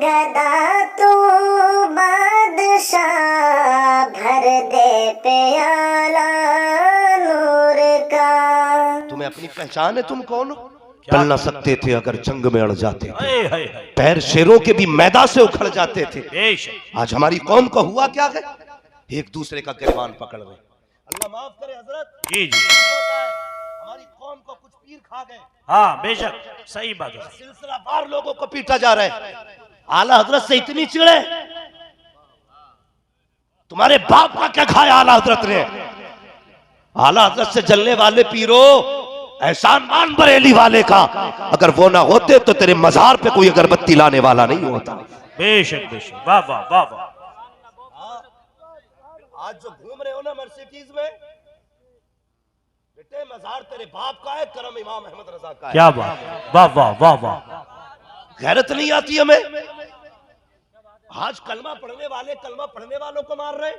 गदा तू बादशाह, भर दे प्याला नूर का। तुम्हें अपनी पहचान है? तुम कौन हो? चल ना सकते थे अगर जंग में अड़ जाते थे, पैर शेरों के भी मैदान से उखड़ जाते थे। आज हमारी कौम को हुआ क्या है? एक दूसरे का गिरबान पकड़ रहे। अल्लाह माफ करे हजरत। जी जी, हमारी कौम को कुछ पीर खा गए। हाँ बेशक, सही बात है। सिलसिलावार लोगों को पीटा जा रहा है। आला हजरत से इतनी चिड़े, तुम्हारे बाप का क्या खाया आला हजरत ने? आला हजरत से जलने वाले पीरो, एहसान मान बरेली वाले का, अगर वो ना होते तो तेरे मजार पे कोई अगरबत्ती लाने वाला नहीं होता। बेशक बेशक, वाह वाह वाह वाह। आज जो घूम रहे हो ना मर्सिडीज में, बेटे मजार तेरे बाप का है, करम इमाम अहमद रजा का है। क्या बात, वाह वाह वाह वाह। गैरत नहीं आती हमें? आज कलमा पढ़ने वाले कलमा पढ़ने वालों को मार रहे।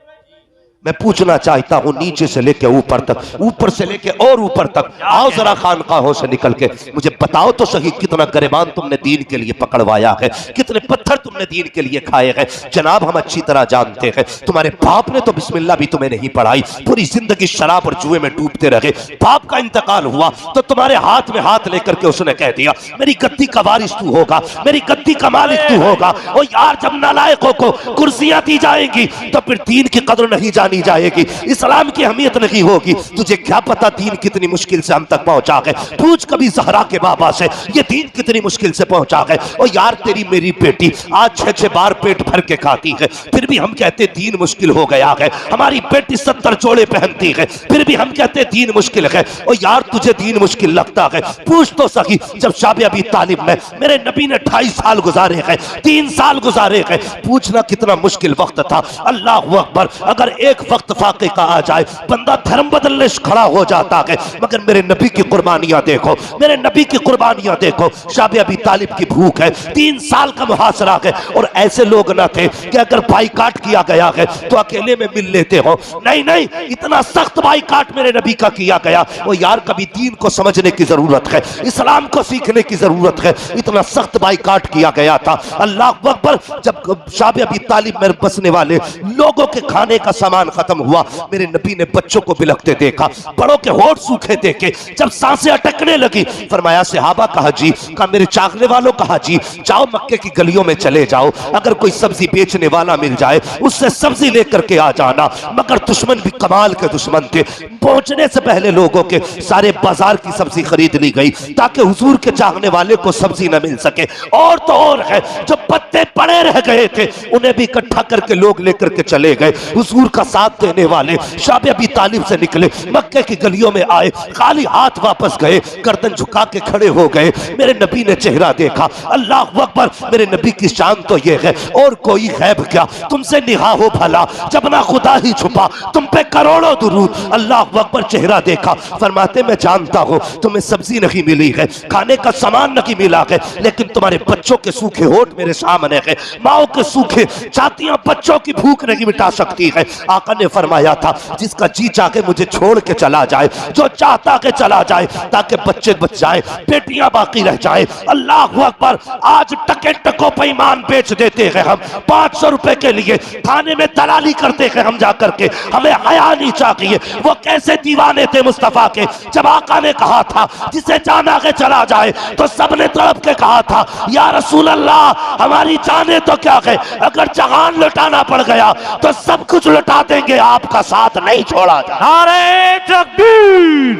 मैं पूछना चाहता हूं नीचे से लेके ऊपर तक, ऊपर से लेके और ऊपर तक, आओ जरा खानकाहों से निकल के मुझे बताओ तो सही, कितना गरिबान तुमने दीन के लिए पकड़वाया है, कितने पत्थर तुमने दीन के लिए खाए हैं। जनाब हम अच्छी तरह जानते हैं तुम्हारे बाप ने तो बिस्मिल्लाह भी तुम्हें नहीं पढ़ाई, पूरी जिंदगी शराब और जुए में डूबते रहे। बाप का इंतकाल हुआ तो तुम्हारे हाथ में हाथ लेकर के उसने कह दिया मेरी गद्दी का वारिस तू होगा, मेरी गद्दी का मालिक तू होगा। और यार जब नालायकों को कुर्सियां दी जाएंगी तो फिर दीन की कदर नहीं जानी जाएगी, इस्लाम की अहमियत नहीं होगी। तुझे क्या पता दीन कितनी मुश्किल से हम तक पहुंचा है? पूछ कभी ज़हरा के बाबा से ये दीन कितनी मुश्किल से पहुंचा है। और यार तेरी मेरी बेटी आज 6-6 बार पेट भर के खाती है, फिर भी हम कहते दीन मुश्किल हो गया है। हमारी बेटी 70 जोड़े पहनती है, फिर भी हम कहते दीन मुश्किल है। और यार तुझे दीन मुश्किल लगता है? पूछ तो सही, जब शाबी अबी तालिब में मेरे नबी ने 2.5 साल गुजारे हैं, 3 साल गुजारे हैं, पूछना कितना मुश्किल वक्त था। अल्लाह अकबर, अगर एक वक्त फाके का आ जाए बंदा धर्म बदलने खड़ा हो जाता है, मगर मेरे नबी की कुर्बानियां देखो, मेरे नबी की कुर्बानियां देखो। शाबी अबी तालिब की भूख है, 3 साल का मुहासरा है, और ऐसे लोग ना थे कि अगर बाईकाट किया गया है तो अकेले में मिल लेते हो। नहीं नहीं, इतना सख्त बाईकाट मेरे नबी का किया गया। वो यार कभी दीन को समझने की जरूरत है, इस्लाम को सीखने की जरूरत है, इतना सख्त बाईकाट किया गया था। अल्लाह अकबर, जब शाबी अबी तालिब में बसने वाले लोगों के खाने का सामान खत्म हुआ, मेरे नबी ने बच्चों को बिलखते देखा, बड़ों के होठ सूखे देखे, जब सांसें अटकने लगी फरमाया सहाबा कहा जी, कहा मेरे चाखने वालों कहा जी, जाओ मक्के की गलियों में चले जाओ, अगर कोई सब्जी बेचने वाला मिल जाए उससे सब्जी लेकर के आ जाना। मगर दुश्मन भी कमाल के दुश्मन थे, पहुंचने से पहले लोगों के सारे बाजार की सब्जी खरीद ली गई ताकि हुजूर के चाहने वाले को सब्जी न मिल सके। और तो और है, जो पत्ते पड़े रह गए थे उन्हें भी इकट्ठा करके लोग लेकर के चले गए। हुजूर का साथ देने वाले शाबी अबी तालिब से निकले, मक्के की गलियों में आए, खाली हाथ वापस गए, गर्दन झुका के खड़े हो गए। मेरे नबी ने चेहरा देखा, अल्लाह अकबर, मेरे नबी की शान तो ये है, और कोई गैब क्या, तुमसे निगाह हो भला, जब ना खुदा ही छुपा तुम पे करोड़ों दुरूद। अल्लाह अकबर, चेहरा देखा, फरमाते मैं जानता हूं तुम्हें सब्जी नहीं मिली है, खाने का सामान नहीं मिला है, लेकिन तुम्हारे बच्चों के सूखे होठ मेरे सामने है, माओ के सूखे छातियां बच्चों की भूख नहीं मिटा सकती है। आका ने फरमाया था जिसका जी चाहे मुझे छोड़ के चला जाए, जो चाहता के चला जाए, ताकि बच्चे बच जाए, बेटियां बाकी रह जाए। अल्लाह अकबर, आज टके टकों पे ईमान बेच देते हैं हम, 500 रुपए के लिए थाने में दलाली करते हैं हम जाकर के, हमें हया नहीं चाहिए। वो कैसे दीवाने थे मुस्तफा के, जब आका ने कहा था जिसे जान आगे चला जाए तो सबने तड़प के कहा था या रसूल अल्लाह हमारी जाने तो क्या है, अगर जहान लुटाना पड़ गया तो सब कुछ लुटा देंगे, आपका साथ नहीं छोड़ा जाए। नारे तकबीर,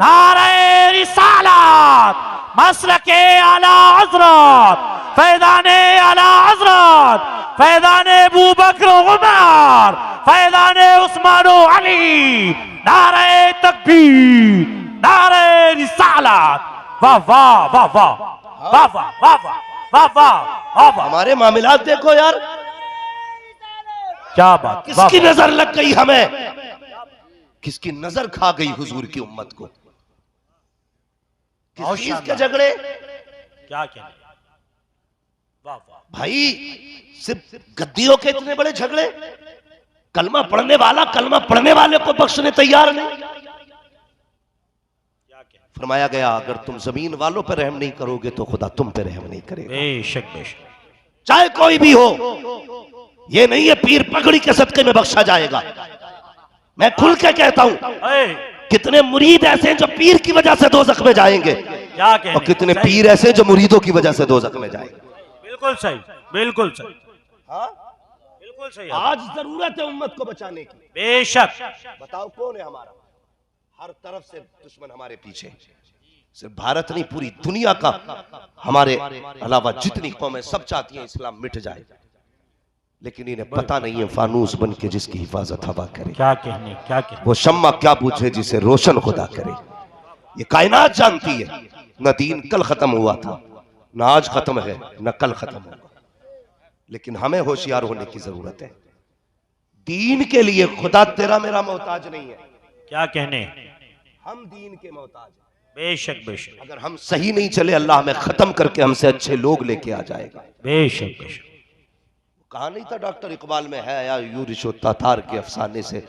नारे रिसालत, मसलके आला हज़रत, फैज़ाने आला हज़रत, फैज़ाने अबू बकर उमर, फैज़ाने उस्मान अली। नारे तकबीर, नारे रिसालत, वाह वाह वाह वाह वाह वाह वाह वाह वाह वाह। हमारे मामलात देखो यार, क्या बात, किसकी नजर लग गई हमें, किसकी नजर खा गई हुजूर की उम्मत को, किस चीज के झगड़े, क्या क्या, वाह वाह भाई सिर्फ गद्दियों के इतने बड़े झगड़े, कलमा पढ़ने वाला कलमा पढ़ने वाले को बख्शने तैयार नहीं। फरमाया गया अगर तुम जमीन वालों पर रहम नहीं करोगे तो खुदा तुम पे रहम नहीं करेगा। बेशक बेशक। चाहे कोई भी हो। ये नहीं है पीर पगड़ी के सदके में बख्शा जाएगा। मैं खुल के कहता हूं, ए, कितने मुरीद ऐसे हैं जो पीर की वजह से दोज़ख में जाएंगे, क्या कहने, और कितने सही, पीर ऐसे जो मुरीदों की वजह से दोज़ख में जाएंगे। बिल्कुल सही, बिल्कुल सही, हाँ? बिल्कुल सही। आज जरूरत है उम्मत को बचाने की। बेशक। बताओ कौन है हमारा? हर तरफ से दुश्मन हमारे पीछे। सिर्फ भारत नहीं, पूरी दुनिया का हमारे अलावा जितनी कौमें सब चाहती हैं इस्लाम मिट जाए, लेकिन इन्हें पता नहीं है फानूस बन के जिसकी हिफाजत हवा करे, क्या कहने, क्या कहने, वो शम्मा क्या बुझे जिसे रोशन खुदा करे। ये कायनात जानती है न दीन कल खत्म हुआ था, न आज खत्म है, न कल खत्म होगा। लेकिन हमें होशियार होने की जरूरत है। दीन के लिए खुदा तेरा मेरा मोहताज नहीं है, क्या कहने, हम दीन के मोहताज हैं। बेशक बेशक, अगर हम सही नहीं चले, अल्लाह हमें खत्म करके हमसे अच्छे लोग लेके आ जाएगा। बेशक बेशक। कहा नहीं था डॉक्टर इकबाल में है या यूरिशो तातार के अफसाने से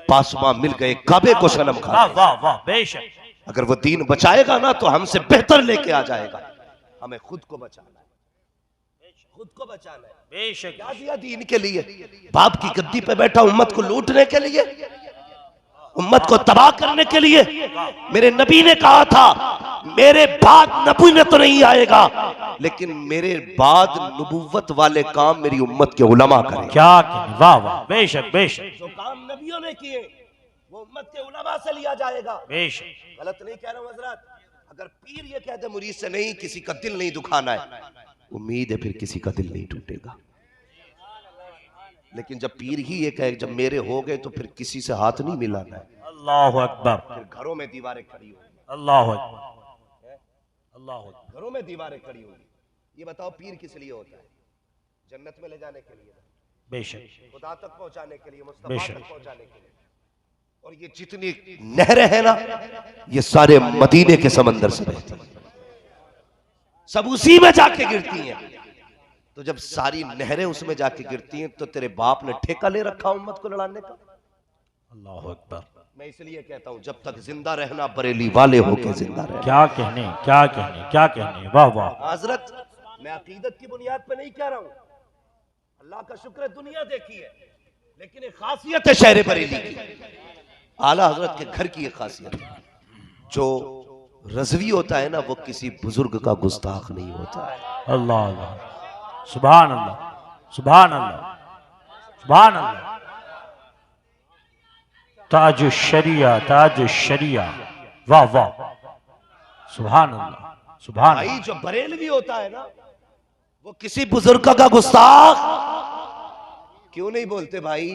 पासमा मिल गए काबे को सनम खा। वाह वाह वाह, बेशक। अगर वो दीन बचाएगा ना तो हमसे बेहतर लेके आ जाएगा। हमें खुद को बचाना है, खुद को बचाना है। बेशक। क्या दिया दीन के लिए? बाप की गद्दी पे बैठा उम्मत को लूटने के लिए, उम्मत को तबाह करने के लिए। मेरे नबी ने कहा था मेरे बाद नबी ने तो नहीं आएगा, लेकिन मेरे बाद नबुव्वत वाले काम मेरी उम्मत के उलमा करें। क्या कहने, वाह वाह, बेशक बेशक। जो काम नबियों ने किए वो उम्मत के उलमा से लिया जाएगा। बेशक। गलत नहीं कह रहा हूं हजरत। अगर पीर ये कहते मुरीद से नहीं, किसी का दिल नहीं दुखाना है, उम्मीद है फिर किसी का दिल नहीं टूटेगा। लेकिन जब पीर ही ये कहे जब मेरे हो गए तो फिर किसी से हाथ नहीं मिलाना है। अल्लाह अकबर। फिर घरों में दीवारें खड़ी होंगी, अल्लाह अकबर, अल्लाह अकबर। घरों में दीवारें खड़ी होंगी। ये बताओ पीर किस लिए होता है? जन्नत में ले जाने के लिए, बेशक खुदा तक पहुंचाने के लिए, मुस्तफा बेशक। तक पहुंचाने के लिए। और ये जितनी नहरें हैं ना, ये सारे मदीने के समंदर से बहती हैं, सब उसी में जाके गिरती हैं। तो जब सारी नहरें उसमें जाके गिरती हैं तो तेरे बाप ने ठेका ले रखा उम्मत को लड़ाने का। अल्लाह अकबर। मैं इसलिए कहता हूं जब तक जिंदा रहना बरेली वाले होके जिंदा रहना। क्या कहने, क्या कहने, क्या कहने, वाह वाह। हजरत मैं अकीदत की बुनियाद पे नहीं कह रहा हूं, अल्लाह का शुक्र है दुनिया देखी है, लेकिन एक खासियत है शहर बरेली की, आला हजरत के घर की एक खासियत है। जो रजवी होता है ना, वो किसी बुजुर्ग का गुस्ताख नहीं होता है। अल्लाह अल्लाह, सुभान अल्लाह, सुभान अल्लाह, सुभान अल्लाह। ताज शरिया, ताज शरिया, वाह वाह, सुभान अल्लाह, सुभान भाई अल्लाह। जो बरेलवी होता है ना, वो किसी बुजुर्ग का गुस्ताख क्यों नहीं बोलते भाई?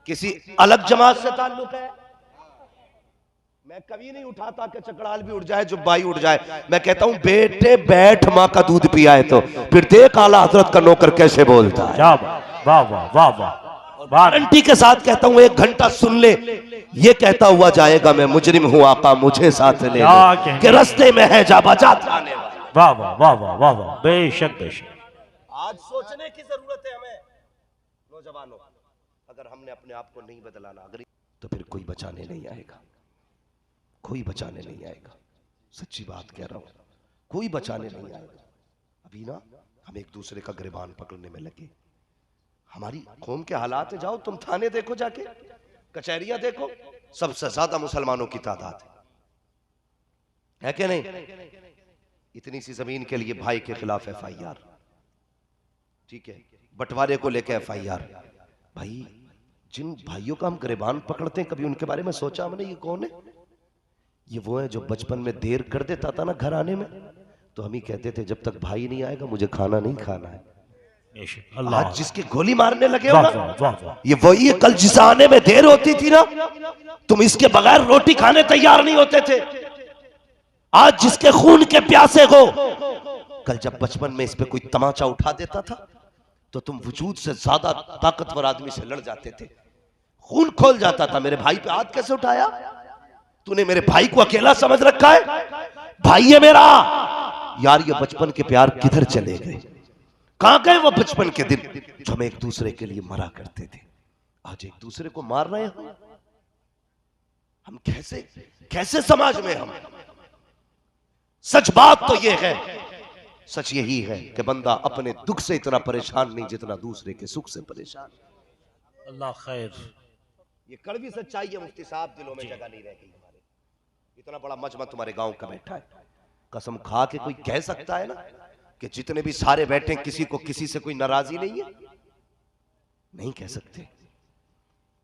किसी अलग जमात से ताल्लुक है। मैं कभी नहीं उठाता कि चकड़ाल भी उड़ जाए, जुब्बाई उड़ जाए। मैं कहता हूं बेटे बैठ, माँ का दूध पिया है तो फिर देख आला हजरत का नौकर कैसे बोलता है। क्या वाह वाह वाह वाह। गारंटी के साथ कहता हूं 1 घंटा सुन ले, ये कहता हुआ जाएगा मैं मुजरिम हूं आका मुझे साथ ले ले, कि रास्ते में है जा बचा जाने वाला। वाह वाह वाह वाह वाह वाह, बेशक बेशक। आज सोचने की जरूरत है हमें नौजवानों, अगर हमने अपने आप को नहीं बदलाना अगर तो फिर कोई बचाने नहीं आएगा, कोई बचाने नहीं आएगा। सच्ची बात कह रहा हूं, कोई बचाने नहीं आएगा। अभी ना हम एक दूसरे का गिरबान पकड़ने में लगे। हमारी कौम के हालात है, जाओ तुम थाने देखो, जाके कचहरियां देखो, सबसे ज्यादा मुसलमानों की तादाद है कि नहीं? इतनी सी जमीन के लिए भाई के खिलाफ FIR, ठीक है, बंटवारे को लेकर FIR। भाई जिन भाइयों का हम गिरबान पकड़ते हैं, कभी उनके बारे में सोचा हमने? ये कौन है? ये वो है जो बचपन में देर कर देता था ना घर आने में, तो हम ही कहते थे जब तक भाई नहीं आएगा मुझे खाना नहीं खाना है। आज जिसके गोली मारने लगे हो ना, ये वही है कल जिस आने में देर होती थी ना, तुम इसके बगैर रोटी खाने तैयार नहीं होते थे। आज जिसके खून के प्यासे हो, कल जब बचपन में इस पे कोई तमाचा उठा देता था तो तुम वजूद से ज्यादा ताकतवर आदमी से लड़ जाते थे, खून खोल जाता था। मेरे भाई पे हाथ कैसे उठाया तूने? मेरे भाई को अकेला समझ रखा है? भाई है मेरा यार। ये बचपन के प्यार किधर चले गए? कहां गए वो बचपन के दिन जो हम एक दूसरे के लिए मरा करते थे? आज एक दूसरे को मार रहे हैं हम। कैसे समाज में हम? सच बात तो ये है सच यही है कि बंदा अपने दुख से इतना परेशान नहीं जितना दूसरे के सुख से परेशान। अल्लाह खैर। ये कड़वी सच्चाई है मुफ्ती साहब, दिलों में जगह नहीं रह गई हमारे। इतना बड़ा मजमा तुम्हारे गांव का बैठा है, कसम खा के कोई कह सकता है ना कि जितने भी सारे बैठे हैं किसी को किसी से कोई नाराजगी नहीं है? नहीं कह सकते।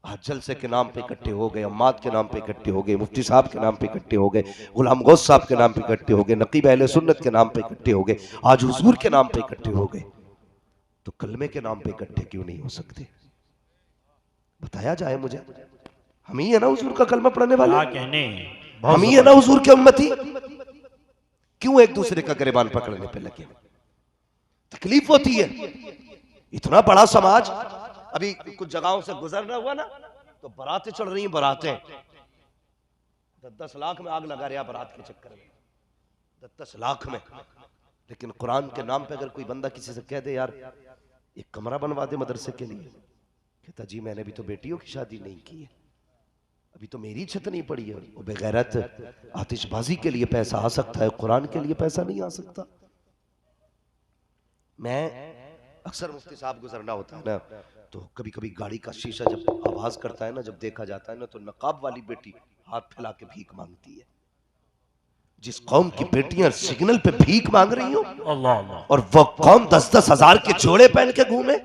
आज जलसे के नाम पे इकट्ठे हो गए, अम्माद के नाम पे इकट्ठे हो गए, मुफ्ती साहब के नाम पे इकट्ठे हो गए, गुलाम गौस साहब के नाम पे इकट्ठे हो गए, नकीब अहले सुन्नत के नाम पे इकट्ठे हो गए, आज हुजूर के नाम पे इकट्ठे हो गए, तो कलमे के नाम पे इकट्ठे क्यों नहीं हो सकते? बताया जाए मुझे। हम ही है ना हुजूर का कलमा पढ़ने वाले, हम ही है ना हुजूर के उम्मती। क्यों एक दूसरे का गिरबान पकड़ने पे लगे? तकलीफ होती है। इतना बड़ा समाज, अभी कुछ जगहों से गुजरना हुआ ना तो बारातें चढ़ रही हैं, बारातें 10-10 लाख में आग लगा रहा बारात के चक्कर में, 10-10 लाख में। लेकिन कुरान के नाम पे अगर कोई बंदा किसी से कह दे यार एक कमरा बनवा दे मदरसे के लिए, कहता जी मैंने अभी तो बेटियों की शादी नहीं की है, अभी तो मेरी छत नहीं पड़ी है। वो बेगैरत आतिशबाजी के लिए पैसा आ सकता है, कुरान के लिए पैसा नहीं आ सकता। मैं अक्सर मुफ्ती साहब गुजरना होता है ना तो कभी कभी गाड़ी का शीशा जब आवाज करता है ना, जब देखा जाता है ना, तो नकाब वाली बेटी हाथ फैला के भीख मांगती है। जिस कौम की बेटियां सिग्नल पे भीख मांग रही हो और वो कौम 10-10 हजार के जोड़े पहन के घूमे,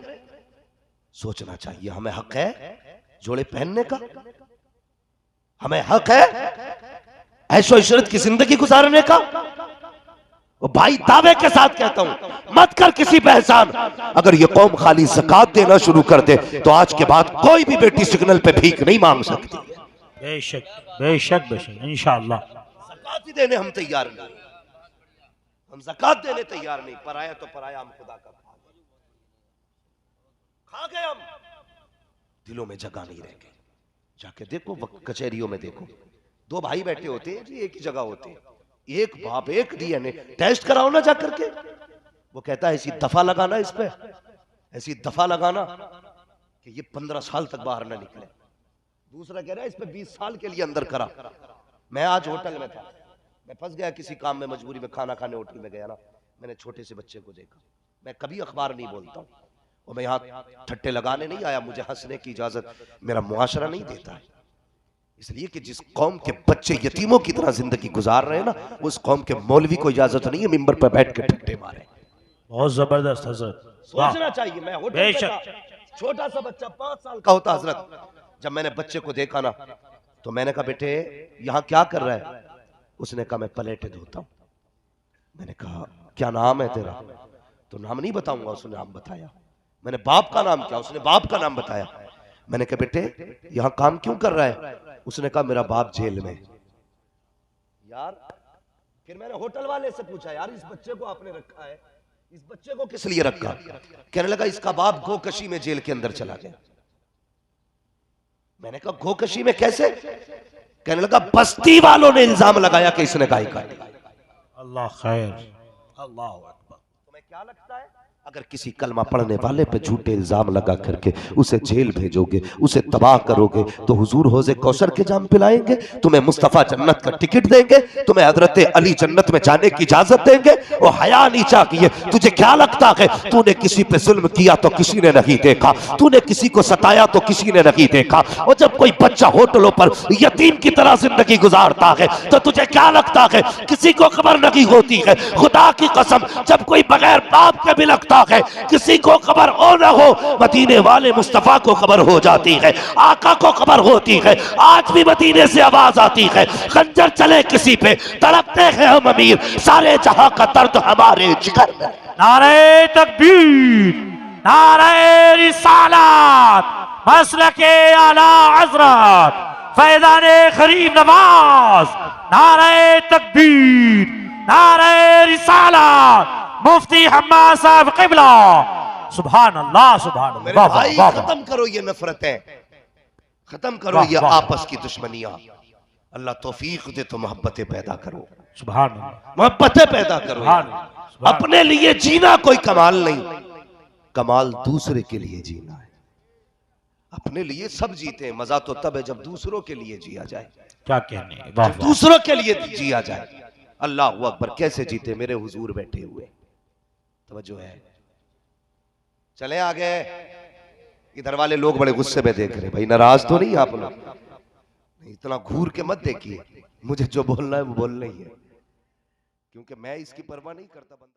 सोचना चाहिए हमें हक है जोड़े पहनने का, हमें हक है ऐशो इशरत की जिंदगी गुजारने का। वो भाई दावे के साथ कहता हूं मत कर किसी पे एहसान। अगर ये कौम खाली ज़कात देना शुरू कर दे तो आज के बाद कोई भी बेटी सिग्नल पे भीख नहीं मांग सकती। बेशक बेशक बेशक इंशाअल्लाह। ज़कात ही देने हम तैयार नहीं, हम ज़कात देने तैयार नहीं। पराया तो पराया, हम खुदा का खा गए, हम दिलों में जगह नहीं रह गई। जाके देखो कचहरियों में देखो, दो भाई बैठे होते हैं जी, एक ही जगह होते हैं, एक बाप एक डीएनए टेस्ट कराओ ना जाकर के। वो कहता है ऐसी दफा लगाना इस पे, ऐसी दफा लगाना कि ये 15 साल तक बाहर ना निकले। दूसरा कह रहा है इस पे 20 साल के लिए अंदर करा। मैं आज होटल में था, मैं फंस गया किसी काम में, मजबूरी में खाना खाने होटल में गया ना, मैंने छोटे से बच्चे को देखा। मैं कभी अखबार नहीं बोलता हूँ और मैं यहाँ ठट्टे लगाने नहीं आया, मुझे हंसने की इजाजत मेरा मुआशरा नहीं देता है। इसलिए कि जिस कौम के बच्चे यतीमों की तरह जिंदगी गुजार रहे हैं ना, उस कौम के मौलवी को इजाजत नहीं है मिंबर पर बैठ के ठट्टे मारे। बहुत जबरदस्त हजरत, सोचना चाहिए। मैं होटल पे था, छोटा सा बच्चा 5 साल का होता हजरत, जब मैंने बच्चे को देखा ना तो मैंने कहा बेटे यहाँ क्या कर रहा है? उसने कहा मैं प्लेटें धोता हूँ। मैंने कहा क्या नाम है तेरा? तो नाम नहीं बताऊंगा, उसने नाम बताया। मैंने बाप का नाम क्या? उसने बाप का नाम बताया। मैंने कहा बेटे यहाँ काम क्यों कर रहा है? उसने कहा मेरा बाप जेल में। यार फिर मैंने होटल वाले से पूछा यार इस बच्चे को आपने रखा है, इस बच्चे को किस लिए रखा? कहने लगा इसका बाप गोकशी में जेल के अंदर चला गया। मैंने कहा गोकशी में कैसे? कहने लगा बस्ती वालों ने इल्जाम लगाया कि इसने गाय काटी। अल्लाह खैर, अल्लाह अकबर। तुम्हें क्या लगता है अगर किसी कलमा पढ़ने वाले पे झूठे इल्जाम लगा करके उसे जेल भेजोगे, उसे तबाह करोगे, तो हुजूर हौज़े कौसर के जाम पिलाएंगे, तुम्हें मुस्तफा जन्नत का टिकट देंगे, तुम्हें हजरत अली जन्नत में जाने की इजाजत देंगे? वो हया नहीं चाहिए? तुझे क्या लगता है तूने किसी पे जुल्म किया तो किसी ने नहीं देखा, तूने किसी को सताया तो किसी ने नहीं देखा? और जब कोई बच्चा होटलों पर यतीम की तरह जिंदगी गुजारता है तो तुझे क्या लगता है किसी को खबर नहीं होती है? खुदा की कसम जब कोई बगैर बाप के भी लगता है किसी को खबर हो ना हो, मदीने वाले मुस्तफा को खबर हो जाती है, आका को खबर होती है। आज भी मदीने से आवाज आती है खंजर चले किसी पे तड़पते हैं हम अमीर, सारे जहां का दर्द हमारे जिगर में। नारे तकबीर, नारे रिसालत, मसलके आला हज़रत फैज़ाने गरीब नवाज, नारे तकबीर, नारे रिसालत, मुफ्ती हम्माद साहब क़िबला। सुभान अल्लाह, सुभान अल्लाह। भाई खत्म करो ये नफरतें, खत्म करो ये आपस की दुश्मनियां। अल्लाह तौफीक दे तो मोहब्बतें पैदा करो, सुभान अल्लाह, मोहब्बतें पैदा करो। अपने लिए जीना कोई कमाल नहीं, कमाल दूसरे के लिए जीना है। अपने लिए सब जीते हैं, मजा तो तब है जब दूसरों के लिए जिया जाए। क्या कहने, वाह वाह। दूसरों के लिए जिया जाए। अल्लाह अकबर, कैसे जीते मेरे हुजूर बैठे हुए, तवज्जो है। चले आगे। इधर वाले लोग बड़े गुस्से में देख रहे, भाई नाराज तो नहीं आप लोग? इतना घूर के मत देखिए, मुझे जो बोलना है वो बोलना ही है, क्योंकि मैं इसकी परवाह नहीं करता बंदा।